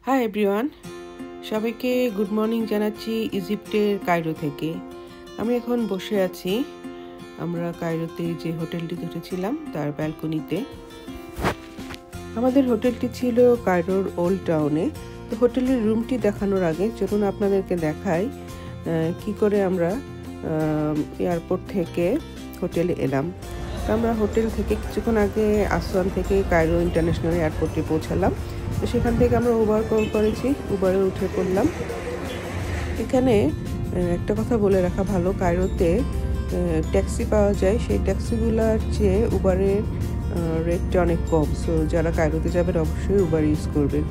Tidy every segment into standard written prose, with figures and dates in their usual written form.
Hi everyone, সবাইকে good morning জানাচ্ছি ইজিপ্টের Cairo থেকে। আমি এখন বসে আছি আমরা কায়রোতে যে হোটেলটি উঠেছিলাম তার ব্যালকনিতে। আমাদের হোটেলটি ছিল কায়রোর ওল্ড টাউনে। তো হোটেলের রুমটি দেখানোর আগে চলুন আপনাদেরকে দেখাই কি করে আমরা এয়ারপোর্ট থেকে হোটেলে এলাম। আমরা হোটেল থেকে কিছুক্ষণ আগে আসওয়ান থেকে কায়রো ইন্টারন্যাশনাল এয়ারপোর্টে পৌঁছালাম। তো সেখান থেকে আমরা উবার কল করেছি, উবারে উঠে পড়লাম। এখানে একটা কথা বলে রাখা ভালো, কায়রোতে ট্যাক্সি পাওয়া যায়, সেই ট্যাক্সিগুলোর চেয়ে উবারের রেটটা অনেক কম। সো যারা কায়রোতে যাবেন অবশ্যই উবার ইউজ করবেন।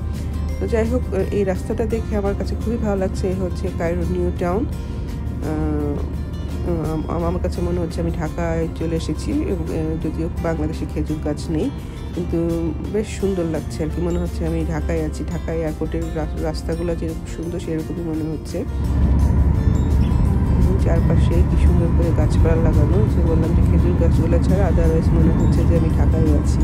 তো যাই হোক, এই রাস্তাটা দেখে আমার কাছে খুবই ভালো লাগছে। এই হচ্ছে কায়রো নিউ টাউন। আমার কাছে মনে হচ্ছে আমি ঢাকায় চলে এসেছি, যদিও বাংলাদেশে খেজুর গাছ নেই, কিন্তু বেশ সুন্দর লাগছে আর কি। মনে হচ্ছে আমি ঢাকায় আছি। ঢাকায় এয়ারপোর্টের রাস্তাগুলো যেরকম সুন্দর সেরকমই মনে হচ্ছে। চারপাশে কি সুন্দর করে গাছপালা লাগানো, যে বললাম যে খেজুর গাছগুলো ছাড়া আদারওয়াইজ মনে হচ্ছে যে আমি ঢাকায় আছি।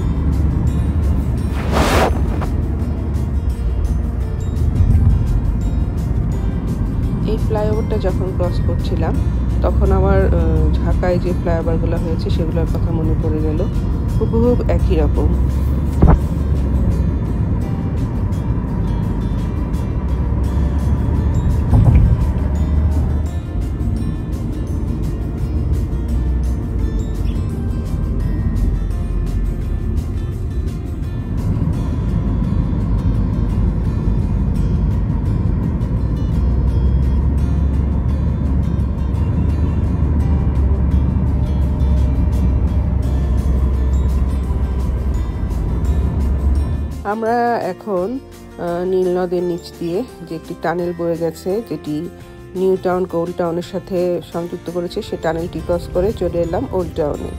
এই ফ্লাইওভারটা যখন ক্রস করছিলাম তখন আমার ঢাকায় যে ফ্লাইওভারগুলো হয়েছে সেগুলোর কথা মনে পড়ে গেল, হুবহু একই রকম। আমরা এখন নীল নদের নিচ দিয়ে যে একটি টানেল বয়ে গেছে, যেটি নিউ টাউন ওল্ড টাউনের সাথে সংযুক্ত করেছে, সে টানেলটি ক্রস করে চলে এলাম ওল্ড টাউনে।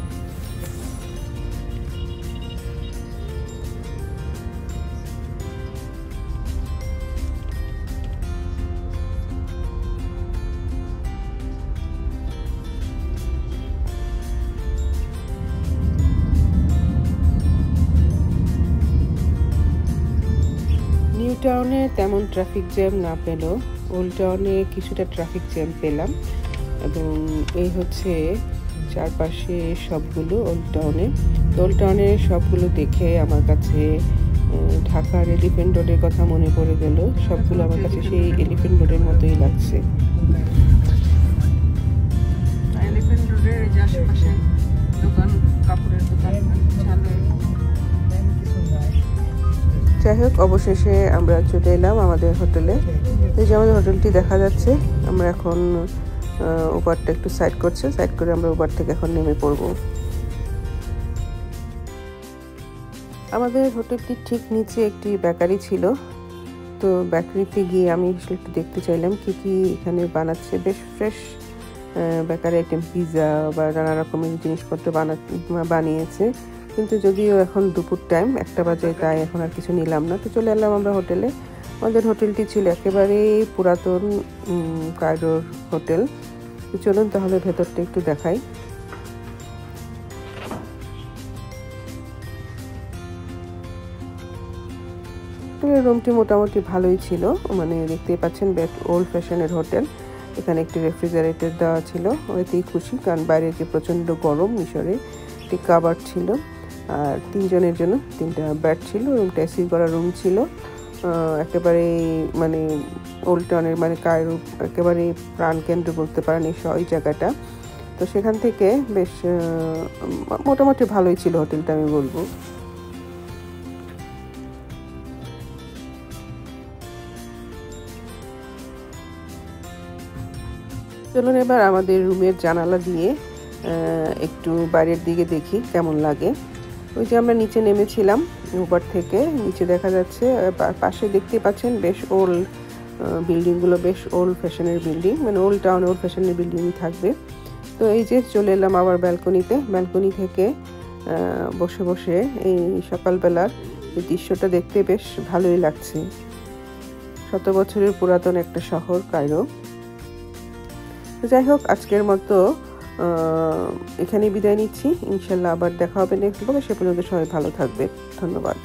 নিউ টাউনে তেমন ট্রাফিক জ্যাম না পেলেও ওল্ড টাউনে কিছুটা ট্রাফিক জ্যাম পেলাম। এবং এই হচ্ছে চারপাশে সবগুলো ওল্ড টাউনের সবগুলো দেখে আমার কাছে ঢাকার এলিফ্যান্ট রোডের কথা মনে পড়ে গেল। সবগুলো আমার কাছে সেই এলিফ্যান্ট রোডের মতোই লাগছে। এলিফ্যান্ট রোডের আশেপাশে দোকান, কাপড়ের দোকান, যাই হোক, অবশেষে আমরা চলে এলাম আমাদের হোটেলে। এই যে আমাদের হোটেলটি দেখা যাচ্ছে। আমরা এখন উবারটা একটু সাইড করে আমরা উবার থেকে এখন নেমে পড়ব। আমাদের হোটেলটির ঠিক নিচে একটি বেকারি ছিল। তো বেকারিতে গিয়ে আমি একটু দেখতে চাইলাম কি কি এখানে বানাচ্ছে। বেশ ফ্রেশ বেকারি আইটেম, পিৎজা বা নানা রকমের জিনিসপত্র বানিয়েছে। কিন্তু যদিও এখন দুপুর টাইম, 1টা বাজে, তাই এখন আর কিছু নিলাম না। তো চলে এলাম আমরা হোটেলে। আমাদের হোটেলটি ছিল একেবারে পুরাতন কায়রোর হোটেল। তো চলুন তাহলে ভেতরটা একটু দেখাই। রুমটি মোটামুটি ভালোই ছিল, মানে দেখতেই পাচ্ছেন বেশ ওল্ড ফ্যাশনের হোটেল। এখানে একটি রেফ্রিজারেটর দেওয়া ছিল, ওইতেই খুশি, কারণ বাইরে যে প্রচণ্ড গরম। মিশরে একটি কাবার্ড ছিল, আর 3 জনের জন্য 3টা বেড ছিল। রুমটা এসি করা রুম ছিল। একেবারে মানে ওল্ড টাউনের, মানে কায়রো একেবারে প্রাণকেন্দ্র বলতে পারেন এই জায়গাটা। তো সেখান থেকে বেশ মোটামুটি ভালোই ছিল হোটেলটা, আমি বলবো। চলুন এবার আমাদের রুমের জানালা দিয়ে একটু বাইরের দিকে দেখি কেমন লাগে। ওই যে আমরা নিচে নেমেছিলাম উবার থেকে, নিচে দেখা যাচ্ছে পাশে দেখতে পাচ্ছেন বেশ ওল্ড বিল্ডিংগুলো, বেশ ওল্ড ফ্যাশনের বিল্ডিং, মানে ওল্ড টাউন ওল্ড ফ্যাশনের বিল্ডিংই থাকবে। তো এই যে চলে এলাম আবার ব্যালকনিতে। ব্যালকনি থেকে বসে বসে এই সকালবেলার এই দৃশ্যটা দেখতে বেশ ভালোই লাগছে। 100 বছরের পুরাতন একটা শহর কায়রো। যাই হোক, আজকের মতো এখানে বিদায় নিচ্ছি। ইনশাল্লাহ আবার দেখা হবে নেক্সট ব্লগে। সে পর্যন্ত সবাই ভালো থাকবে। ধন্যবাদ।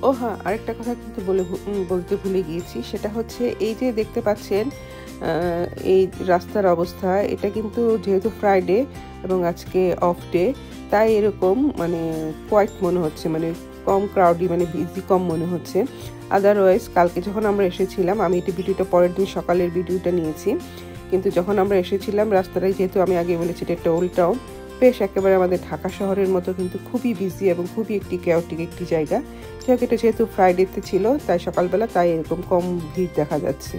ও হ্যাঁ, আরেকটা কথা কিন্তু বলতে ভুলে গিয়েছি। সেটা হচ্ছে এই যে দেখতে পাচ্ছেন এই রাস্তার অবস্থা, এটা কিন্তু যেহেতু ফ্রাইডে এবং আজকে অফ ডে, তাই এরকম মানে কোয়াইট মনে হচ্ছে, মানে কম ক্রাউডি, মানে বিজি কম মনে হচ্ছে। আদারওয়াইজ কালকে যখন আমরা এসেছিলাম, আমি এটা ভিডিওটা পরের দিন সকালের ভিডিওটা নিয়েছি, কিন্তু যখন আমরা এসেছিলাম রাস্তাটায়, যেহেতু আমি আগে বলেছি এটা একটা ওল্ড টাউন, বেশ একেবারে আমাদের ঢাকা শহরের মতো কিন্তু খুবই বিজি এবং খুবই একটি কেওটিক একটি জায়গা। এটা যেহেতু ফ্রাইডেতে ছিল তাই সকালবেলা, তাই এরকম কম ভিড় দেখা যাচ্ছে।